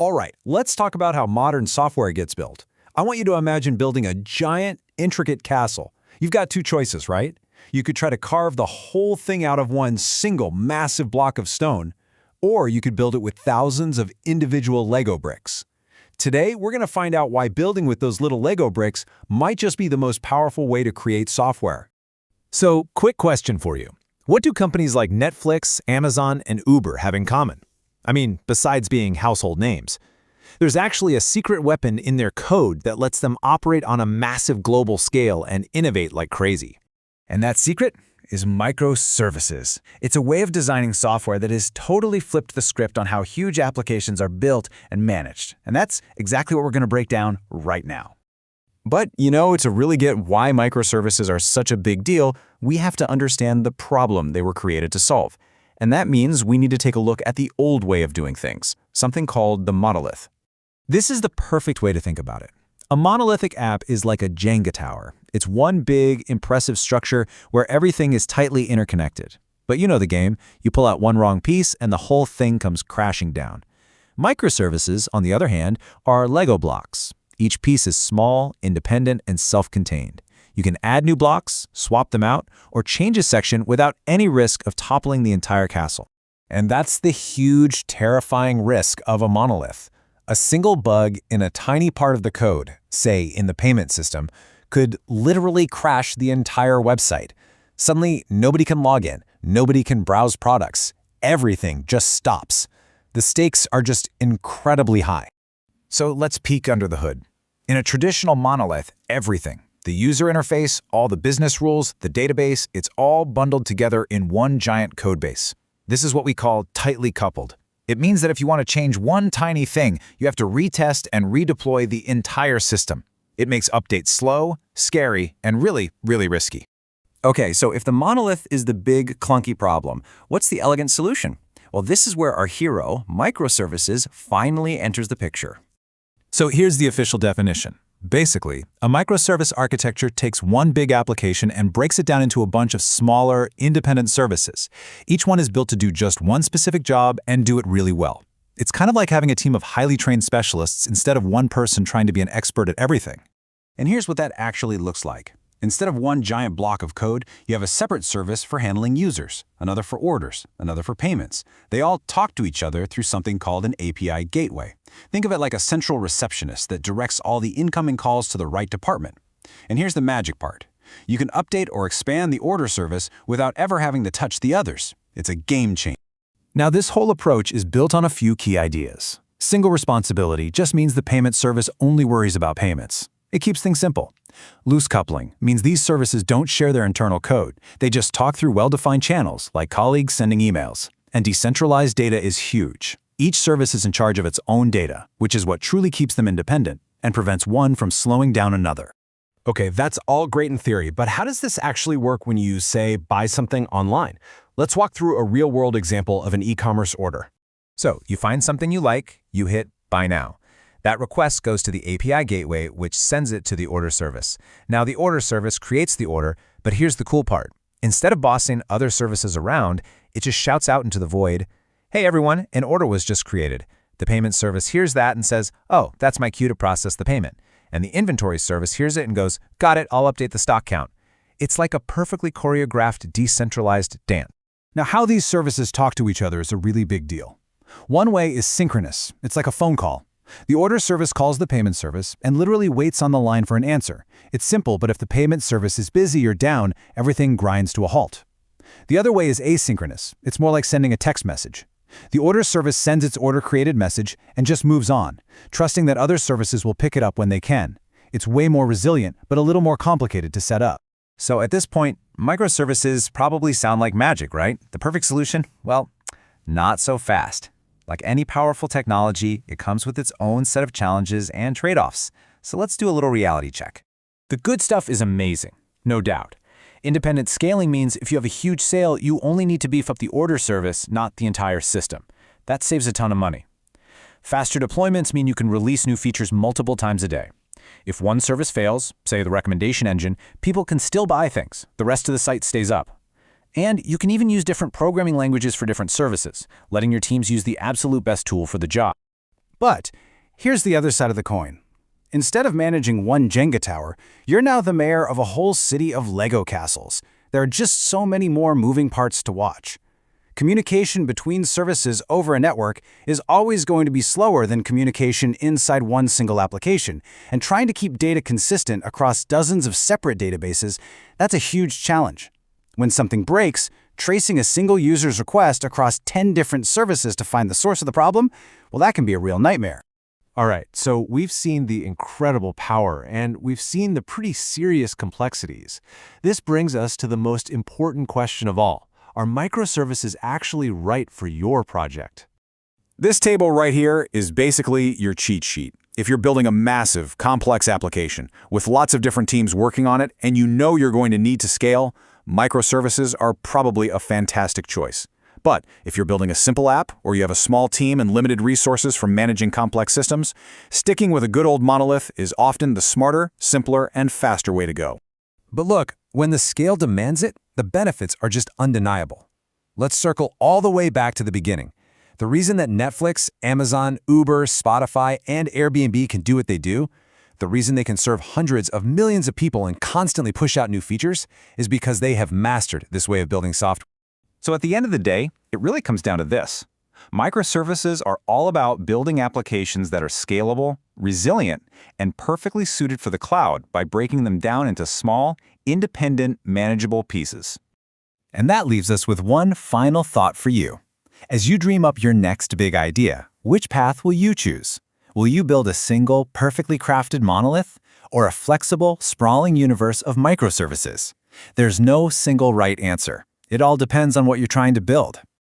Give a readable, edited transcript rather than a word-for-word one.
All right, let's talk about how modern software gets built. I want you to imagine building a giant, intricate castle. You've got two choices, right? You could try to carve the whole thing out of one single massive block of stone, or you could build it with thousands of individual Lego bricks. Today, we're going to find out why building with those little Lego bricks might just be the most powerful way to create software. So, quick question for you. What do companies like Netflix, Amazon, and Uber have in common? I mean, besides being household names. There's actually a secret weapon in their code that lets them operate on a massive global scale and innovate like crazy. And that secret is microservices. It's a way of designing software that has totally flipped the script on how huge applications are built and managed. And that's exactly what we're going to break down right now. But, to really get why microservices are such a big deal, we have to understand the problem they were created to solve. And that means we need to take a look at the old way of doing things, something called the monolith. This is the perfect way to think about it. A monolithic app is like a Jenga tower. It's one big, impressive structure where everything is tightly interconnected. But you know the game. You pull out one wrong piece and the whole thing comes crashing down. Microservices, on the other hand, are Lego blocks. Each piece is small, independent, and self-contained. You can add new blocks, swap them out, or change a section without any risk of toppling the entire castle. And that's the huge, terrifying risk of a monolith. A single bug in a tiny part of the code, say in the payment system, could literally crash the entire website. Suddenly, nobody can log in, nobody can browse products. Everything just stops. The stakes are just incredibly high. So let's peek under the hood. In a traditional monolith, everything, the user interface, all the business rules, the database, it's all bundled together in one giant codebase. This is what we call tightly coupled. It means that if you want to change one tiny thing, you have to retest and redeploy the entire system. It makes updates slow, scary, and really, really risky. Okay, so if the monolith is the big, clunky problem, what's the elegant solution? Well, this is where our hero, microservices, finally enters the picture. So here's the official definition. Basically, a microservice architecture takes one big application and breaks it down into a bunch of smaller, independent services. Each one is built to do just one specific job and do it really well. It's kind of like having a team of highly trained specialists instead of one person trying to be an expert at everything. And here's what that actually looks like. Instead of one giant block of code, you have a separate service for handling users, another for orders, another for payments. They all talk to each other through something called an API gateway. Think of it like a central receptionist that directs all the incoming calls to the right department. And here's the magic part. You can update or expand the order service without ever having to touch the others. It's a game changer. Now, this whole approach is built on a few key ideas. Single responsibility just means the payment service only worries about payments. It keeps things simple. Loose coupling means these services don't share their internal code. They just talk through well-defined channels, like colleagues sending emails. And decentralized data is huge. Each service is in charge of its own data, which is what truly keeps them independent and prevents one from slowing down another. Okay, that's all great in theory, but how does this actually work when you, say, buy something online? Let's walk through a real-world example of an e-commerce order. So you find something you like, you hit Buy Now. That request goes to the API gateway, which sends it to the order service. Now the order service creates the order, but here's the cool part. Instead of bossing other services around, it just shouts out into the void, "Hey everyone, an order was just created." The payment service hears that and says, "Oh, that's my cue to process the payment." And the inventory service hears it and goes, "Got it, I'll update the stock count." It's like a perfectly choreographed, decentralized dance. Now, how these services talk to each other is a really big deal. One way is synchronous. It's like a phone call. The order service calls the payment service and literally waits on the line for an answer. It's simple, but if the payment service is busy or down, everything grinds to a halt. The other way is asynchronous. It's more like sending a text message. The order service sends its order-created message and just moves on, trusting that other services will pick it up when they can. It's way more resilient, but a little more complicated to set up. So at this point, microservices probably sound like magic, right? The perfect solution? Well, not so fast. Like any powerful technology, it comes with its own set of challenges and trade-offs. So let's do a little reality check. The good stuff is amazing, no doubt. Independent scaling means if you have a huge sale, you only need to beef up the order service, not the entire system. That saves a ton of money. Faster deployments mean you can release new features multiple times a day. If one service fails, say the recommendation engine, people can still buy things. The rest of the site stays up. And you can even use different programming languages for different services, letting your teams use the absolute best tool for the job. But here's the other side of the coin. Instead of managing one Jenga tower, you're now the mayor of a whole city of Lego castles. There are just so many more moving parts to watch. Communication between services over a network is always going to be slower than communication inside one single application, and trying to keep data consistent across dozens of separate databases, that's a huge challenge. When something breaks, tracing a single user's request across 10 different services to find the source of the problem, well, that can be a real nightmare. All right, so we've seen the incredible power, and we've seen the pretty serious complexities. This brings us to the most important question of all. Are microservices actually right for your project? This table right here is basically your cheat sheet. If you're building a massive, complex application with lots of different teams working on it and you know you're going to need to scale, microservices are probably a fantastic choice. But if you're building a simple app or you have a small team and limited resources from managing complex systems, sticking with a good old monolith is often the smarter, simpler, and faster way to go. But look, when the scale demands it, the benefits are just undeniable. Let's circle all the way back to the beginning. The reason that Netflix, Amazon, Uber, Spotify, and Airbnb can do what they do, the reason they can serve hundreds of millions of people and constantly push out new features, is because they have mastered this way of building software. So at the end of the day, it really comes down to this. Microservices are all about building applications that are scalable, resilient, and perfectly suited for the cloud by breaking them down into small, independent, manageable pieces. And that leaves us with one final thought for you. As you dream up your next big idea, which path will you choose? Will you build a single, perfectly crafted monolith, or a flexible, sprawling universe of microservices? There's no single right answer. It all depends on what you're trying to build.